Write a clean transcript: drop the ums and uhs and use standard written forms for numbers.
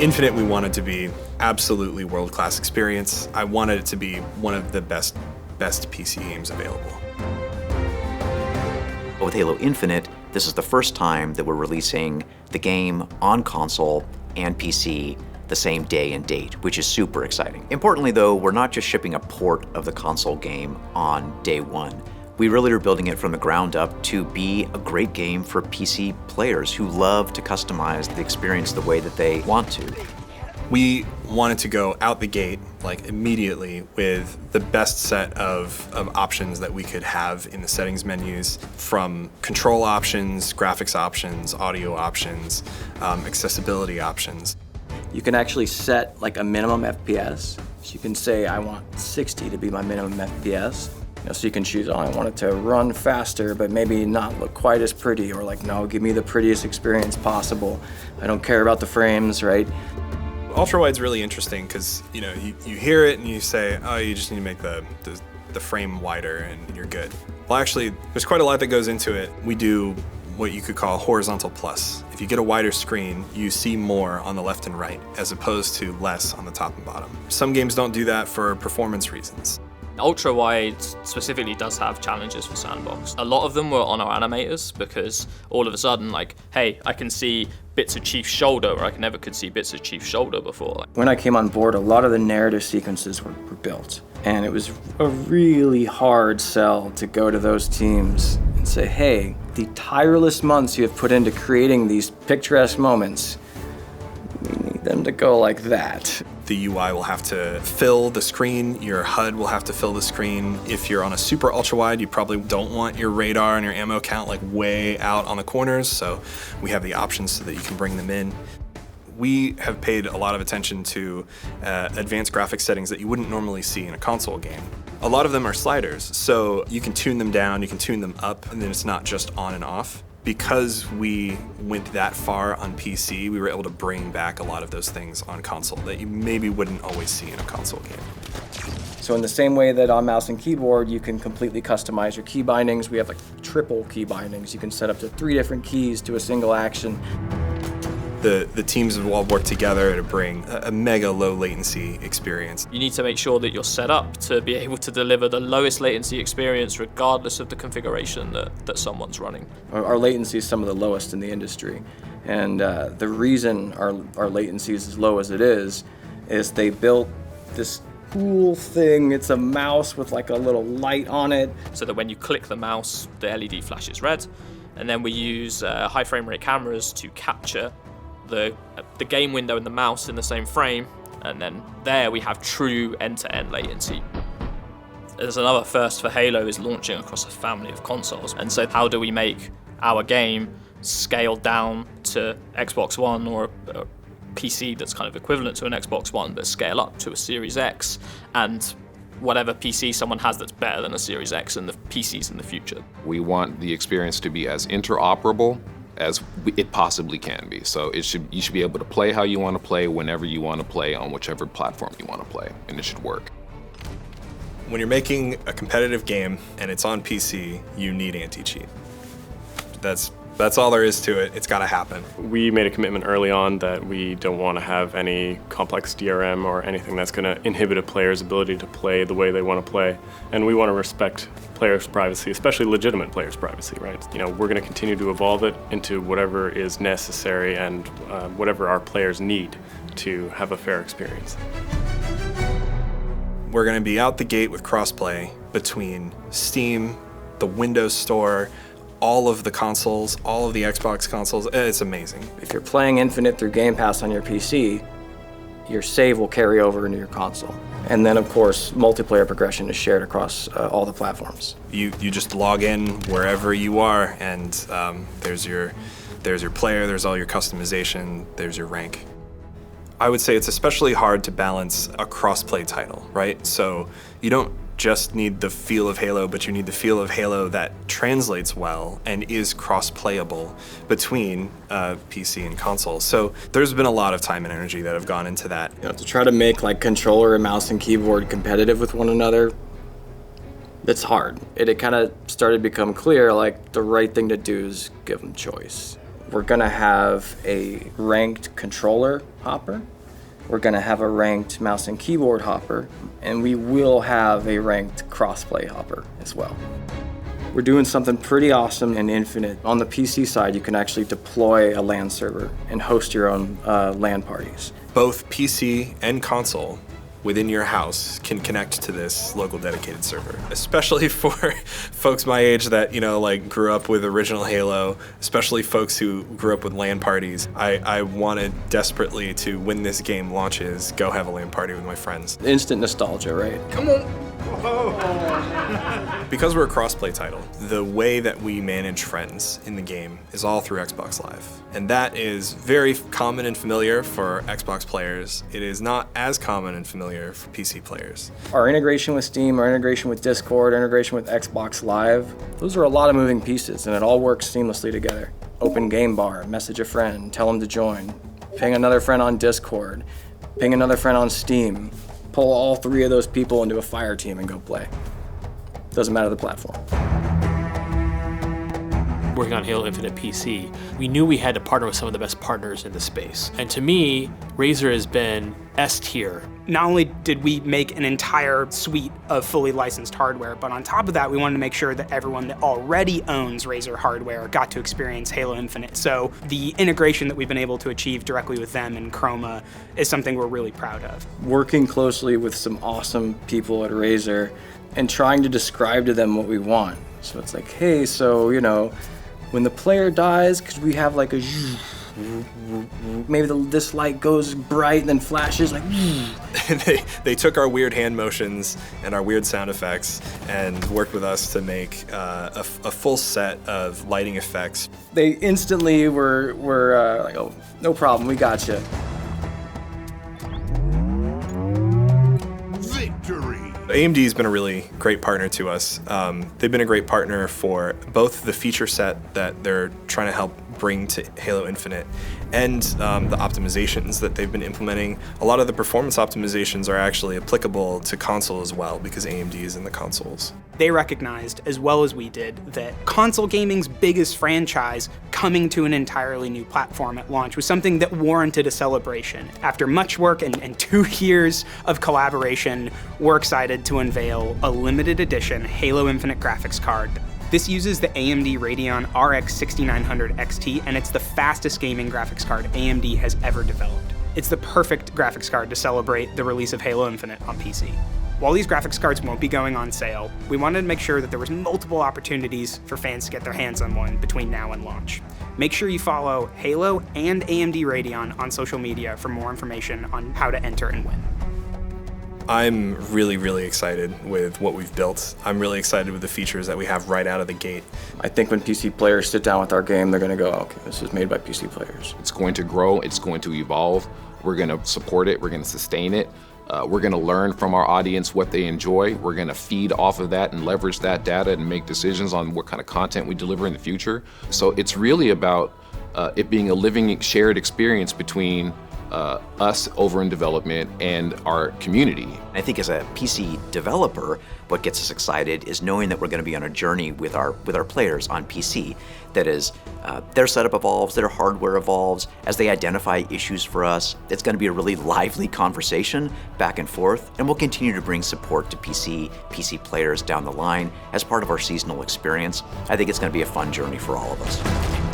Infinite, we wanted to be absolutely world-class experience. I wanted it to be one of the best PC games available. With Halo Infinite, this is the first time that we're releasing the game on console and PC the same day and date, which is super exciting. Importantly though, we're not just shipping a port of the console game on day one. We really are building it from the ground up to be a great game for PC players who love to customize the experience the way that they want to. We wanted to go out the gate, like immediately, with the best set of options that we could have in the settings menus, from control options, graphics options, audio options, accessibility options. You can actually set like a minimum FPS. So you can say, I want 60 to be my minimum FPS. So you can choose, I want it to run faster, but maybe not look quite as pretty, or like, no, give me the prettiest experience possible. I don't care about the frames, right? Ultrawide's really interesting because you hear it and you say, oh, you just need to make the frame wider and you're good. Well, actually, there's quite a lot that goes into it. We do what you could call horizontal plus. If you get a wider screen, you see more on the left and right, as opposed to less on the top and bottom. Some games don't do that for performance reasons. Ultra-wide specifically does have challenges for Sandbox. A lot of them were on our animators because all of a sudden, like, hey, I can see bits of Chief's shoulder where I never could see bits of Chief's shoulder before. When I came on board, a lot of the narrative sequences were built. And it was a really hard sell to go to those teams and say, hey, the tireless months you have put into creating these picturesque moments, we need them to go like that. The UI will have to fill the screen, your HUD will have to fill the screen. If you're on a super ultra wide, you probably don't want your radar and your ammo count like way out on the corners, so we have the options so that you can bring them in. We have paid a lot of attention to advanced graphics settings that you wouldn't normally see in a console game. A lot of them are sliders, so you can tune them down, you can tune them up, and then it's not just on and off. Because we went that far on PC, we were able to bring back a lot of those things on console that you maybe wouldn't always see in a console game. So in the same way that on mouse and keyboard, you can completely customize your key bindings. We have like triple key bindings. You can set up to 3 different keys to a single action. The teams have all worked together to bring a mega low latency experience. You need to make sure that you're set up to be able to deliver the lowest latency experience regardless of the configuration that someone's running. Our latency is some of the lowest in the industry. And the reason our latency is as low as it is they built this cool thing. It's a mouse with like a little light on it. So that when you click the mouse, the LED flashes red. And then we use high frame rate cameras to capture the game window and the mouse in the same frame, and then there we have true end-to-end latency. There's another first for Halo is launching across a family of consoles, and so how do we make our game scaled down to Xbox One or a PC that's kind of equivalent to an Xbox One, but scale up to a Series X and whatever PC someone has that's better than a Series X and the PCs in the future. We want the experience to be as interoperable as it possibly can be. So you should be able to play how you want to play, whenever you want to play, on whichever platform you want to play, and it should work. When you're making a competitive game and it's on PC, you need anti-cheat. That's all there is to it. It's got to happen. We made a commitment early on that we don't want to have any complex DRM or anything that's going to inhibit a player's ability to play the way they want to play. And we want to respect players' privacy, especially legitimate players' privacy, right? We're going to continue to evolve it into whatever is necessary and whatever our players need to have a fair experience. We're going to be out the gate with crossplay between Steam, the Windows Store, all of the consoles, all of the Xbox consoles. It's amazing. If you're playing Infinite through Game Pass on your PC, your save will carry over into your console. And then, of course, multiplayer progression is shared across all the platforms. You just log in wherever you are, and there's your player, there's all your customization, there's your rank. I would say it's especially hard to balance a cross-play title, right? So you don't just need the feel of Halo, but you need the feel of Halo that translates well and is cross-playable between PC and console. So there's been a lot of time and energy that have gone into that. To try to make like controller and mouse and keyboard competitive with one another, it's hard. It kind of started to become clear, like the right thing to do is give them choice. We're gonna have a ranked controller hopper. We're gonna have a ranked mouse and keyboard hopper, and we will have a ranked crossplay hopper as well. We're doing something pretty awesome in Infinite. On the PC side, you can actually deploy a LAN server and host your own LAN parties. Both PC and console within your house can connect to this local dedicated server, especially for folks my age that, like grew up with original Halo, especially folks who grew up with LAN parties. I wanted desperately to, when this game launches, go have a LAN party with my friends. Instant nostalgia, right? Come on. Because we're a crossplay title, the way that we manage friends in the game is all through Xbox Live. And that is very common and familiar for Xbox players. It is not as common and familiar for PC players. Our integration with Steam, our integration with Discord, our integration with Xbox Live, those are a lot of moving pieces, and it all works seamlessly together. Open game bar, message a friend, tell them to join, ping another friend on Discord, ping another friend on Steam, pull all three of those people into a fire team and go play. Doesn't matter the platform. Working on Halo Infinite PC, we knew we had to partner with some of the best partners in the space. And to me, Razer has been S tier. Not only did we make an entire suite of fully licensed hardware, but on top of that, we wanted to make sure that everyone that already owns Razer hardware got to experience Halo Infinite. So the integration that we've been able to achieve directly with them and Chroma is something we're really proud of. Working closely with some awesome people at Razer and trying to describe to them what we want. So it's like, hey, so, when the player dies, could we have like a maybe this light goes bright and then flashes like they took our weird hand motions and our weird sound effects and worked with us to make a full set of lighting effects. They instantly were like, oh, no problem, we got you. AMD's been a really great partner to us. They've been a great partner for both the feature set that they're trying to help bring to Halo Infinite and the optimizations that they've been implementing. A lot of the performance optimizations are actually applicable to console as well because AMD is in the consoles. They recognized, as well as we did, that console gaming's biggest franchise coming to an entirely new platform at launch was something that warranted a celebration. After much work and 2 years of collaboration, we're excited to unveil a limited edition Halo Infinite graphics card. This uses the AMD Radeon RX 6900 XT, and it's the fastest gaming graphics card AMD has ever developed. It's the perfect graphics card to celebrate the release of Halo Infinite on PC. While these graphics cards won't be going on sale, we wanted to make sure that there was multiple opportunities for fans to get their hands on one between now and launch. Make sure you follow Halo and AMD Radeon on social media for more information on how to enter and win. I'm really, really excited with what we've built. I'm really excited with the features that we have right out of the gate. I think when PC players sit down with our game, they're gonna go, okay, this is made by PC players. It's going to grow, it's going to evolve. We're gonna support it, we're gonna sustain it. We're gonna learn from our audience what they enjoy. We're gonna feed off of that and leverage that data and make decisions on what kind of content we deliver in the future. So it's really about it being a living, shared experience between us over in development and our community. I think as a PC developer, what gets us excited is knowing that we're going to be on a journey with our players on PC. That is, their setup evolves, their hardware evolves. As they identify issues for us, it's going to be a really lively conversation back and forth, and we'll continue to bring support to PC players down the line as part of our seasonal experience. I think it's going to be a fun journey for all of us.